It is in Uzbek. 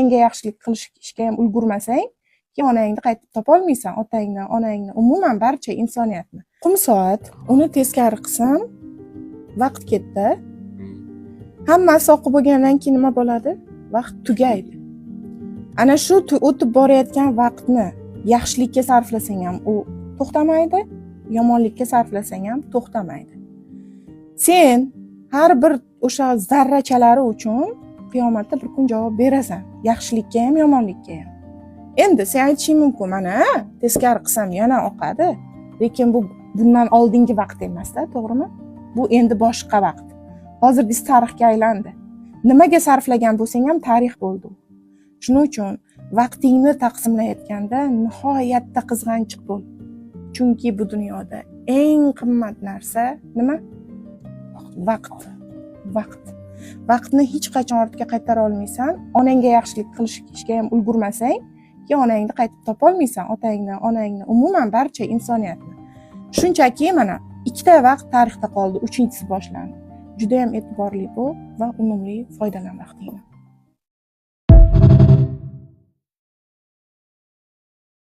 Onangga yaxshilik qilishga ham ulgurmasang, keyin onangni qaytib topolmaysan, otangni, onangni, umuman barcha insoniyatni. Qum soat, uni teskari qilsam, vaqt ketdi. Hammasi oqib bo'lgandan keyin nima bo'ladi? Vaqt tugaydi. Ana shu o'tib borayotgan vaqtni yaxshilikka sarflasang ham u to'xtamaydi, yomonlikka sarflasang ham to'xtamaydi. Sen har bir o'sha zarrachalari uchun qiyomatda bir kun javob berasan, yaxshilikka ham, yomonlikka ham. Endi sen aytishing mumkin, mana teskari qilsam yana oqadi, lekin bu bundan oldingi vaqt emas-da, to'g'rimi? Bu endi boshqa vaqt. Hozirgi tarixga aylandi. Nimaga sarflagan bo'lsang ham tarix bo'ldi. Shuning uchun vaqtingni taqsimlayotganda nihoyatda qizg'anchiq bo'l. Chunki bu dunyoda eng qimmat narsa nima? Vaqt. Vaqtni hech qachon ortga qaytara olmaysan. Onangga yaxshilik qilishga ham ulgurmasang, keyin onangni qaytib topolmaysan, otangni, onangni, umuman barcha insoniyatni. Shunchaki mana ikkita vaqt tarixda qoldi, uchinchisi boshlandi. Juda ham e'tiborli bo'l va unumli foydalan vaqtingdan.